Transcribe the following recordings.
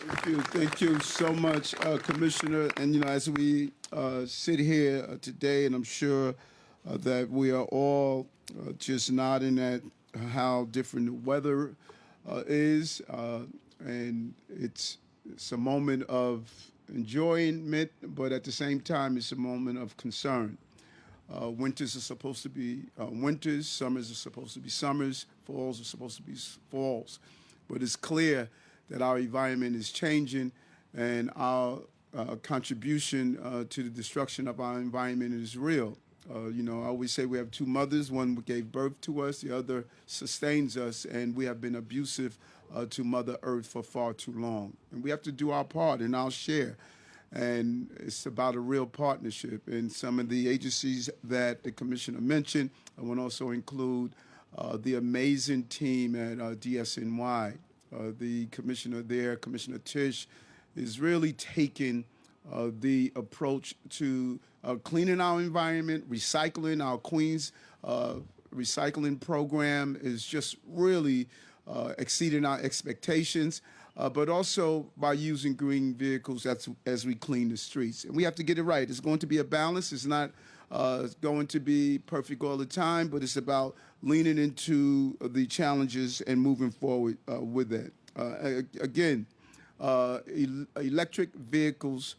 Thank you so much, Commissioner. And, as we sit here today, and I'm sure that we are all just nodding at how different the weather is, and it's a moment of enjoyment, but at the same time, it's a moment of concern. Winters are supposed to be winters, summers are supposed to be summers, falls are supposed to be falls. But it's clear that our environment is changing, and our contribution to the destruction of our environment is real. I always say we have two mothers. One gave birth to us, the other sustains us, and we have been abusive to Mother Earth for far too long. And we have to do our part and our share. And it's about a real partnership. And some of the agencies that the commissioner mentioned, I want to also include the amazing team at DSNY. The commissioner there, Commissioner Tisch, is really taking the approach to cleaning our environment, recycling. Our Queens recycling program is just really exceeding our expectations, but also by using green vehicles as we clean the streets. And we have to get it right. It's going to be a balance. It's not going to be perfect all the time, but it's about leaning into the challenges and moving forward with that. Again, electric vehicles,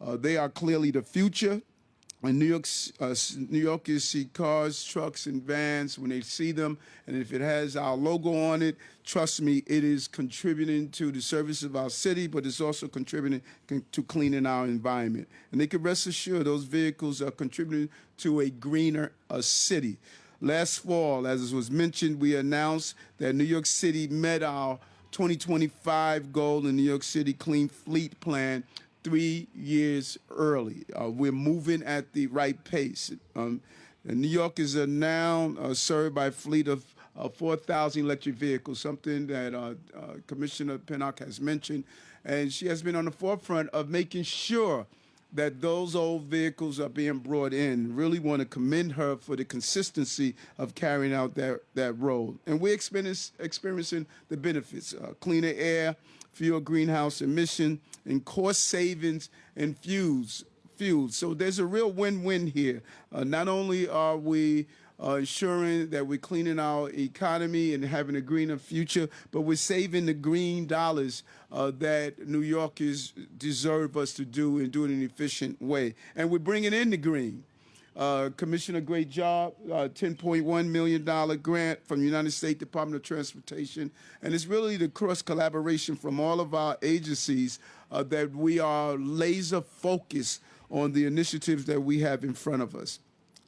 they are clearly the future. When New Yorkers see cars, trucks, and vans, when they see them, and if it has our logo on it, trust me, it is contributing to the service of our city, but it's also contributing to cleaning our environment. And they can rest assured those vehicles are contributing to a greener city. Last fall, as was mentioned, we announced that New York City met our 2025 goal in New York City Clean Fleet Plan 3 years early. We're moving at the right pace. New York is now served by a fleet of 4,000 electric vehicles, something that Commissioner Pinnock has mentioned. And she has been on the forefront of making sure that those old vehicles are being brought in. Really want to commend her for the consistency of carrying out that role. And we're experiencing the benefits: cleaner air, fewer greenhouse emission, and cost savings and fuels. So there's a real win-win here. Not only are we ensuring that we're cleaning our economy and having a greener future, but we're saving the green dollars that New Yorkers deserve us to do and do it in an efficient way. And we're bringing in the green. Commissioner, great job. $10.1 million grant from the United States Department of Transportation. And it's really the cross collaboration from all of our agencies that we are laser focused on the initiatives that we have in front of us.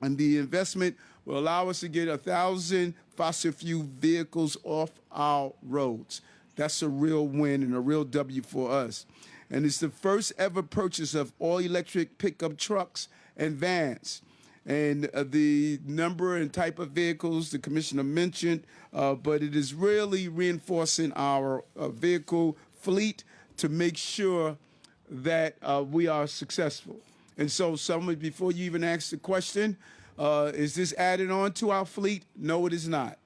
And the investment will allow us to get 1,000 fossil fuel vehicles off our roads. That's a real win and a real W for us. And it's the first ever purchase of all electric pickup trucks and vans. And the number and type of vehicles the commissioner mentioned, but it is really reinforcing our vehicle fleet to make sure that we are successful. And so before you even ask the question, is this added on to our fleet? No, it is not.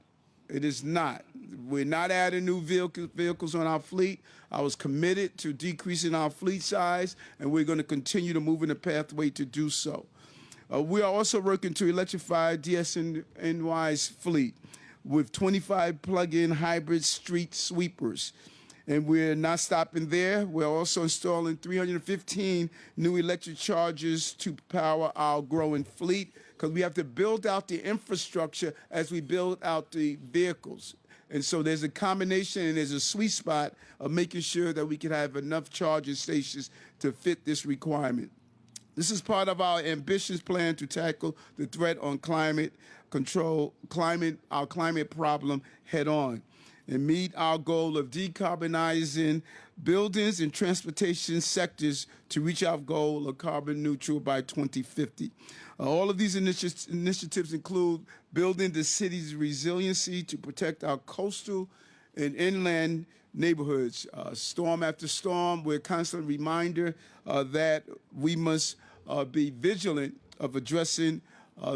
It is not. We're not adding new vehicles on our fleet. I was committed to decreasing our fleet size, and we're going to continue to move in the pathway to do so. We are also working to electrify DSNY's fleet with 25 plug-in hybrid street sweepers. And we're not stopping there. We're also installing 315 new electric chargers to power our growing fleet, because we have to build out the infrastructure as we build out the vehicles. And so there's a combination and there's a sweet spot of making sure that we can have enough charging stations to fit this requirement. This is part of our ambitious plan to tackle the threat on our climate problem head on, and meet our goal of decarbonizing buildings and transportation sectors to reach our goal of carbon neutral by 2050. All of these initiatives include building the city's resiliency to protect our coastal and inland neighborhoods. Storm after storm, we're a constant reminder that we must be vigilant of addressing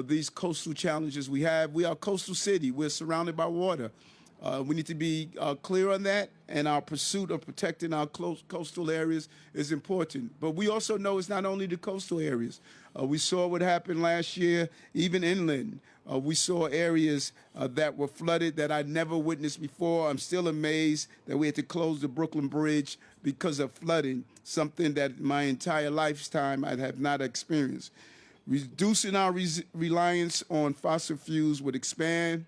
these coastal challenges we have. We are a coastal city. We're surrounded by water. We need to be clear on that, and our pursuit of protecting our coastal areas is important. But we also know it's not only the coastal areas. We saw what happened last year, even inland. We saw areas that were flooded that I'd never witnessed before. I'm still amazed that we had to close the Brooklyn Bridge because of flooding, something that my entire lifetime I have not experienced. Reducing our reliance on fossil fuels would expand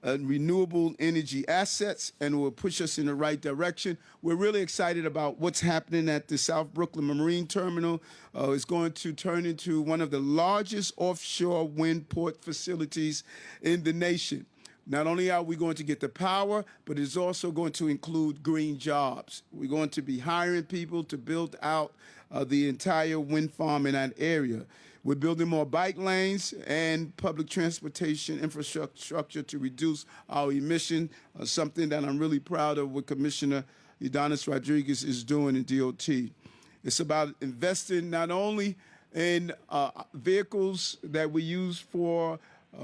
renewable energy assets and will push us in the right direction. We're really excited about what's happening at the South Brooklyn Marine Terminal. It's going to turn into one of the largest offshore wind port facilities in the nation. Not only are we going to get the power, but it's also going to include green jobs. We're going to be hiring people to build out the entire wind farm in that area. We're building more bike lanes and public transportation infrastructure to reduce our emission, something that I'm really proud of what Commissioner Udonis Rodriguez is doing in DOT. It's about investing not only in vehicles that we use for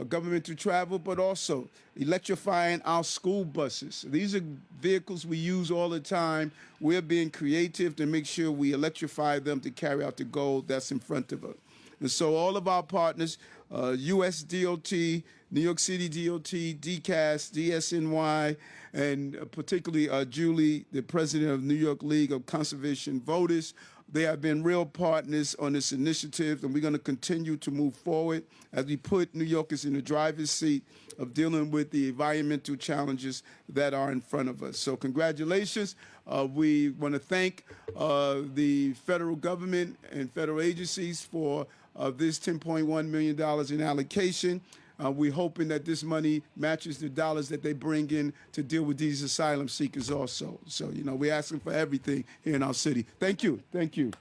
government to travel, but also electrifying our school buses. These are vehicles we use all the time. We're being creative to make sure we electrify them to carry out the goal that's in front of us. And so all of our partners, U.S. DOT, New York City DOT, DCAS, DSNY, and particularly Julie, the president of New York League of Conservation Voters, they have been real partners on this initiative, and we're going to continue to move forward as we put New Yorkers in the driver's seat of dealing with the environmental challenges that are in front of us. So congratulations. We want to thank the federal government and federal agencies for this $10.1 million in allocation. We're hoping that this money matches the dollars that they bring in to deal with these asylum seekers also. So, we're asking for everything here in our city. Thank you. Thank you.